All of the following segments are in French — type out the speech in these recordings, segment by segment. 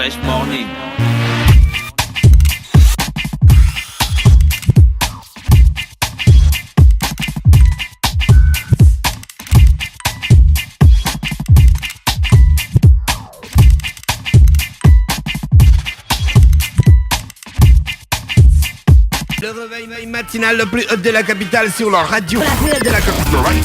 Fresh Morning. Le réveil matinal le plus hot de la capitale sur la radio. La plus hot de la capitale.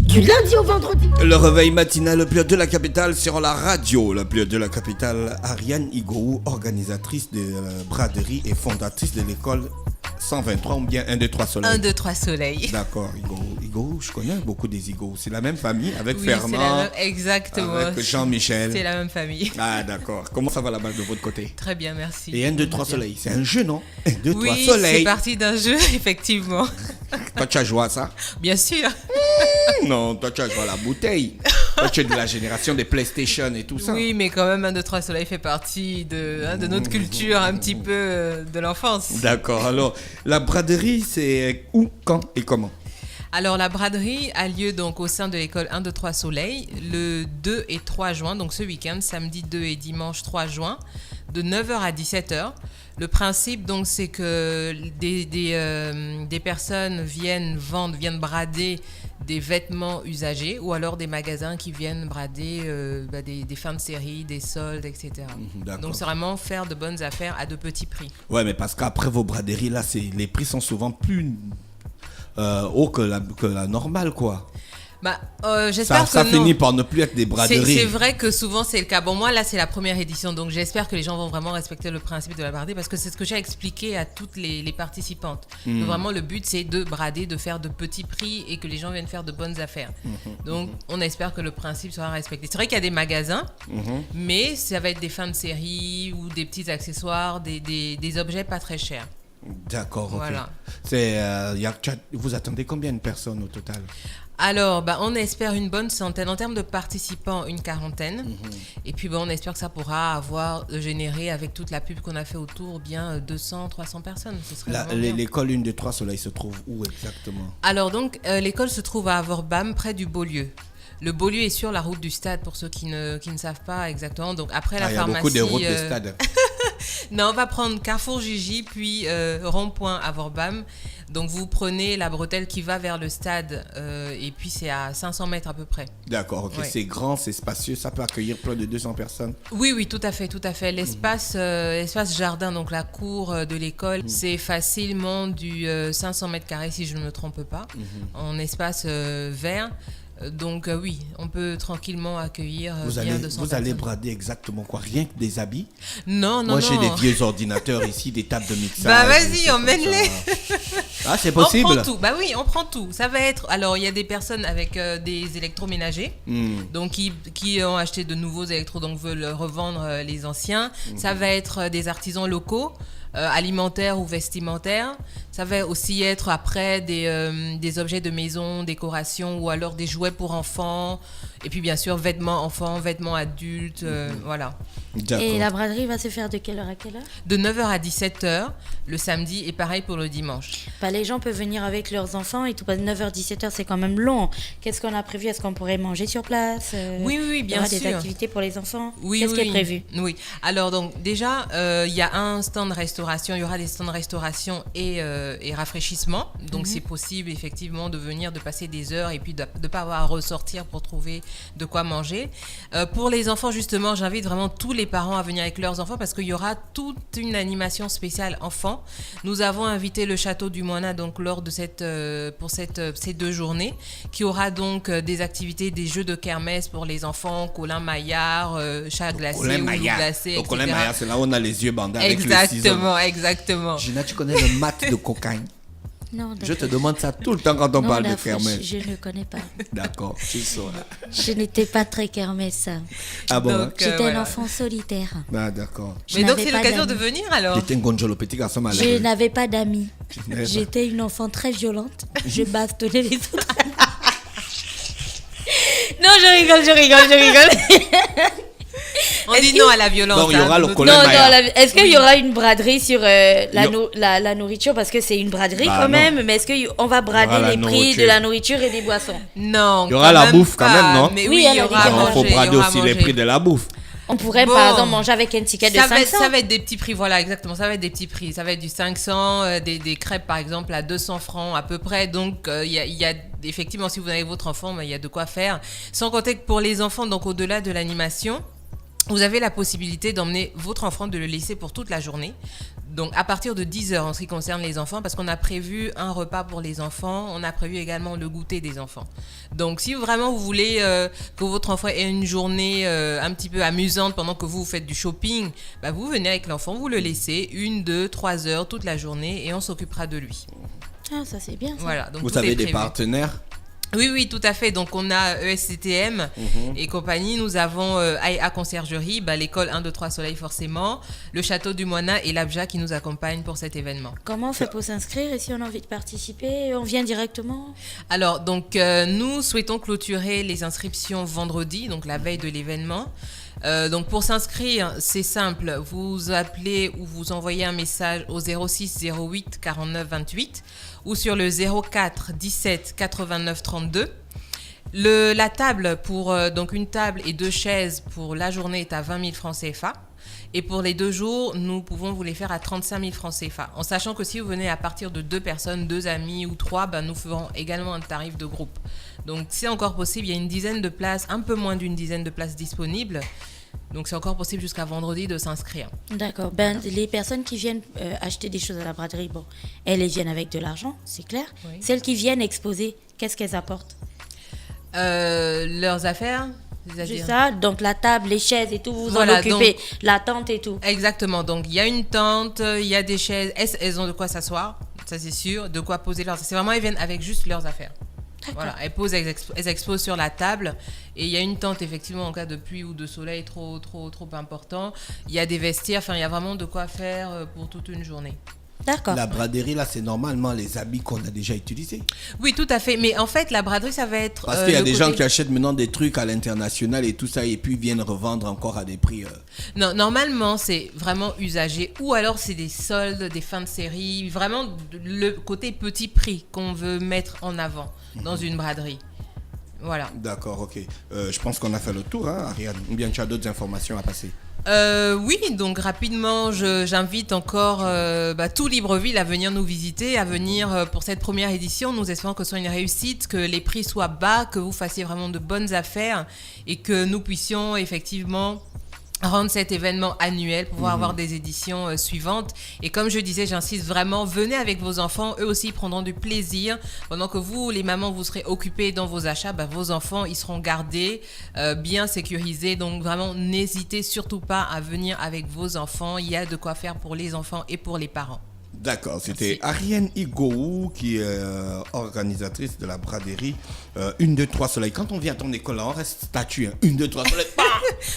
Du lundi au vendredi. Le réveil matinal le plus hot de la capitale sur la radio. La plus hot de la capitale, Ariane Igou, organisatrice de braderie et fondatrice de l'école 123 ou bien 1, 2, 3 Soleil. 1, 2, 3 Soleil. D'accord, Igou, je connais beaucoup des Igou. C'est la même famille avec Oui, Fernand. Exactement. Avec Jean-Michel. C'est la même famille. Ah d'accord. Comment ça va là-bas de votre côté? Très bien, merci. Et 1, 2, 3 Soleil, c'est un jeu, non? 1, 2, 3 Oui, Soleil. c'est parti d'un jeu, effectivement. Toi, tu as joué à ça? Bien sûr. Non, toi, tu as joué à la bouteille. Toi, tu es de la génération des PlayStation et tout ça. Oui, mais quand même, 1, 2, 3 Soleil fait partie de notre culture, un petit peu de l'enfance. D'accord. Alors, la braderie, c'est où, quand et comment? Alors, la braderie a lieu donc au sein de l'école 1, 2, 3 Soleil le 2 et 3 juin, donc ce week-end, samedi 2 et dimanche 3 juin, de 9h à 17h. Le principe, donc, c'est que des personnes viennent brader des vêtements usagés ou alors des magasins qui viennent brader des fins de série, des soldes, etc. Donc, c'est vraiment faire de bonnes affaires à de petits prix. Ouais, mais parce qu'après vos braderies, là, les prix sont souvent plus hauts que la normale, quoi. J'espère ça que finit non. par ne plus être des braderies. C'est vrai que souvent c'est le cas. Bon, moi là c'est la première édition, donc j'espère que les gens vont vraiment respecter le principe de la braderie parce que c'est ce que j'ai expliqué à toutes les participantes. Donc vraiment le but c'est de brader, de faire de petits prix et que les gens viennent faire de bonnes affaires. Donc on espère que le principe sera respecté. C'est vrai qu'il y a des magasins, mais ça va être des fins de série ou des petits accessoires, des objets pas très chers. D'accord, ok. Voilà. Vous attendez combien de personnes au total? Alors, on espère une bonne centaine. En termes de participants, une quarantaine. Et puis, on espère que ça pourra avoir généré, avec toute la pub qu'on a fait autour, bien 200, 300 personnes. Ce serait vraiment bien. L'école 1, 2, 3 Soleil se trouve où exactement? Alors, donc, l'école se trouve à Avorbam, près du Beaulieu. Le Beaulieu est sur la route du stade, pour ceux qui ne savent pas exactement. Donc, après la pharmacie... Il y a beaucoup de routes de stade. Non, on va prendre Carrefour Gigi, puis rond-point Avorbam. Donc, vous prenez la bretelle qui va vers le stade et puis c'est à 500 mètres à peu près. D'accord, ok. Ouais. C'est grand, c'est spacieux, ça peut accueillir plus de 200 personnes? Oui, tout à fait. L'espace jardin, donc la cour de l'école, c'est facilement du 500 mètres carrés si je ne me trompe pas, en espace vert. Donc oui, on peut tranquillement accueillir bien 200 personnes. Vous allez brader exactement quoi? Rien que des habits? Non. Moi, j'ai des vieux ordinateurs ici, des tables de mixage. Vas-y, emmène-les. Ah, c'est possible? On prend tout. On prend tout. Ça va être... Alors, il y a des personnes avec des électroménagers, donc qui ont acheté de nouveaux électros, donc veulent revendre les anciens. Ça va être des artisans locaux, alimentaires ou vestimentaires. Ça va aussi être après des objets de maison, décoration ou alors des jouets pour enfants. Et puis bien sûr, vêtements enfants, vêtements adultes, voilà. Et la braderie va se faire de quelle heure à quelle heure? De 9h à 17h le samedi et pareil pour le dimanche. Les gens peuvent venir avec leurs enfants et tout. 9h, 17h, c'est quand même long. Qu'est-ce qu'on a prévu? Est-ce qu'on pourrait manger sur place? Oui, bien sûr. Il y aura des activités pour les enfants? Oui, Qu'est-ce qui est prévu? Oui. Alors, donc, déjà, il y a un stand restauration. Il y aura des stands restauration et rafraîchissement. Donc, c'est possible, effectivement, de venir, de passer des heures et puis de ne pas avoir à ressortir pour trouver de quoi manger. Pour les enfants, justement, j'invite vraiment tous les parents à venir avec leurs enfants parce qu'il y aura toute une animation spéciale enfants. Nous avons invité le Château du Moina donc lors de ces 2 journées qui aura donc des activités, des jeux de kermesse pour les enfants, Colin Maillard, chat glacé, ou loup glacé, etc. Colin Maillard, c'est là où on a les yeux bandés avec le ciseau. Exactement. Gina, tu connais le mat de cocaïne? Non, je te demande ça tout le temps quand on parle de kermesse. Je ne connais pas. D'accord, tu sauras. Je n'étais pas très kermesse. Ah bon? Donc, j'étais un enfant solitaire. Ah d'accord. Mais donc c'est l'occasion de venir alors? J'étais un gonjolo petit garçon malade. Je n'avais pas d'amis. J'étais une enfant très violente. Je bastonnais les autres. Non, je rigole. On dit non à la violence. Donc il y aura le Colin Non, Maillard. est-ce qu'il y aura une braderie sur la nourriture? Parce que c'est une braderie quand même. Mais est-ce qu'on va brader les prix de la nourriture et des boissons? Non. Il y aura la bouffe quand même, non? Mais oui, il y aura à manger. Il faut brader aussi les prix de la bouffe. On pourrait par exemple manger avec un ticket de 500. Ça va être des petits prix, voilà, exactement. Ça va être des petits prix. Ça va être du 500, des crêpes par exemple à 200 francs à peu près. Donc il y a effectivement, si vous avez votre enfant, il y a de quoi faire. Sans compter que pour les enfants, donc au-delà de l'animation, vous avez la possibilité d'emmener votre enfant, de le laisser pour toute la journée. Donc à partir de 10h en ce qui concerne les enfants, parce qu'on a prévu un repas pour les enfants, on a prévu également le goûter des enfants. Donc si vraiment vous voulez que votre enfant ait une journée un petit peu amusante pendant que vous faites du shopping, vous venez avec l'enfant, vous le laissez 1, 2, 3 heures toute la journée et on s'occupera de lui. Ah, ça c'est bien ça. Voilà, donc vous avez des partenaires? Oui, tout à fait. Donc, on a ESCTM et compagnie. Nous avons AIA Conciergerie, l'école 1, 2, 3 Soleil forcément, le Château du Moina et l'Abja qui nous accompagnent pour cet événement. Comment on fait pour s'inscrire et si on a envie de participer, on vient directement? Alors, donc, nous souhaitons clôturer les inscriptions vendredi, donc la veille de l'événement. Donc pour s'inscrire, c'est simple, vous appelez ou vous envoyez un message au 06 08 49 28 ou sur le 04 17 89 32. La table pour donc une table et 2 chaises pour la journée est à 20 000 francs CFA. Et pour les 2 jours, nous pouvons vous les faire à 35 000 francs CFA. En sachant que si vous venez à partir de 2 personnes, 2 amis ou 3, nous ferons également un tarif de groupe. Donc c'est encore possible, il y a une dizaine de places, un peu moins d'une dizaine de places disponibles. Donc c'est encore possible jusqu'à vendredi de s'inscrire. D'accord. Les personnes qui viennent acheter des choses à la braderie, elles viennent avec de l'argent, c'est clair. Oui. Celles qui viennent exposer, qu'est-ce qu'elles apportent? Leurs affaires. C'est ça, donc la table, les chaises et tout, vous en occupez, donc, la tente et tout. Exactement, donc il y a une tente, il y a des chaises, elles ont de quoi s'asseoir, ça c'est sûr, de quoi poser leurs affaires. C'est vraiment, elles viennent avec juste leurs affaires. D'accord. Voilà, elles exposent sur la table et il y a une tente effectivement en cas de pluie ou de soleil trop important. Il y a des vestiaires, il y a vraiment de quoi faire pour toute une journée. D'accord. La braderie, là, c'est normalement les habits qu'on a déjà utilisés. Oui, tout à fait. Mais en fait, la braderie, ça va être... Parce qu'il y a des gens qui achètent maintenant des trucs à l'international et tout ça, et puis viennent revendre encore à des prix... Non, normalement, c'est vraiment usagé. Ou alors, c'est des soldes, des fins de série. Vraiment, le côté petit prix qu'on veut mettre en avant dans une braderie. Voilà. D'accord, ok. Je pense qu'on a fait le tour, hein, Ariane. Ou bien tu as d'autres informations à passer? Oui, donc rapidement, j'invite encore tout Libreville à venir nous visiter, à venir pour cette première édition. Nous espérons que ce soit une réussite, que les prix soient bas, que vous fassiez vraiment de bonnes affaires et que nous puissions effectivement rendre cet événement annuel, pouvoir avoir des éditions suivantes. Et comme je disais, j'insiste vraiment, venez avec vos enfants, eux aussi prendront du plaisir. Pendant que vous, les mamans, vous serez occupés dans vos achats, vos enfants, ils seront gardés, bien sécurisés. Donc vraiment, n'hésitez surtout pas à venir avec vos enfants. Il y a de quoi faire pour les enfants et pour les parents. D'accord, c'était Ariane Igou qui est organisatrice de la braderie 1, 2, 3 Soleil. Quand on vient à ton école, là, on reste statue. 1, 2, 3 Soleil.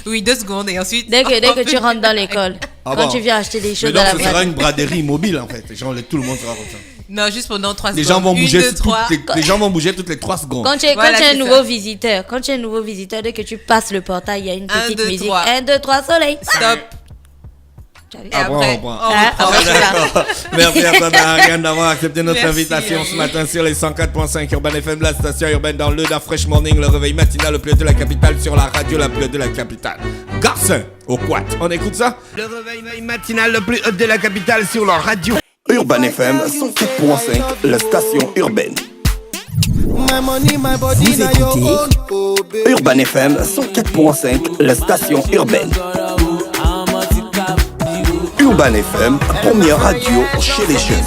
Oui, 2 secondes et ensuite... Dès que tu rentres dans l'école, quand tu viens acheter des choses à la braderie. Ce sera une braderie mobile en fait. Genre, tout le monde sera comme ça. Non, juste pendant 3 secondes. Les gens vont bouger, les gens vont bouger toutes les 3 secondes. Quand tu es un nouveau visiteur, dès que tu passes le portail, il y a une petite musique. 1, 2, 3 Soleil. Stop. Et après, on reprend. Merci à Ariane d'avoir accepté notre invitation ce matin sur les 104.5 Urban FM, la station urbaine dans le Fresh Morning, le réveil matinal, le plus haut de la capitale sur la radio, la plus haute de la capitale. Garçon au quad. On écoute ça? Le réveil matinal, le plus haut de la capitale sur la radio. Urban FM 104.5, la station urbaine. Vous écoutez Urban FM 104.5, la station urbaine. Urban FM, première radio chez les jeunes.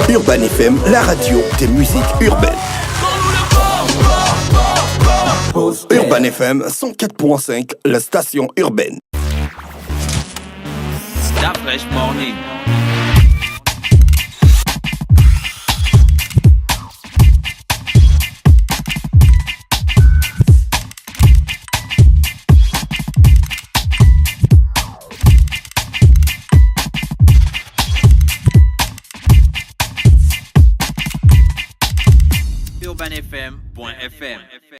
Urban FM, la radio des musiques urbaines. Urban FM 104.5, la station urbaine. Stop Fresh Morning.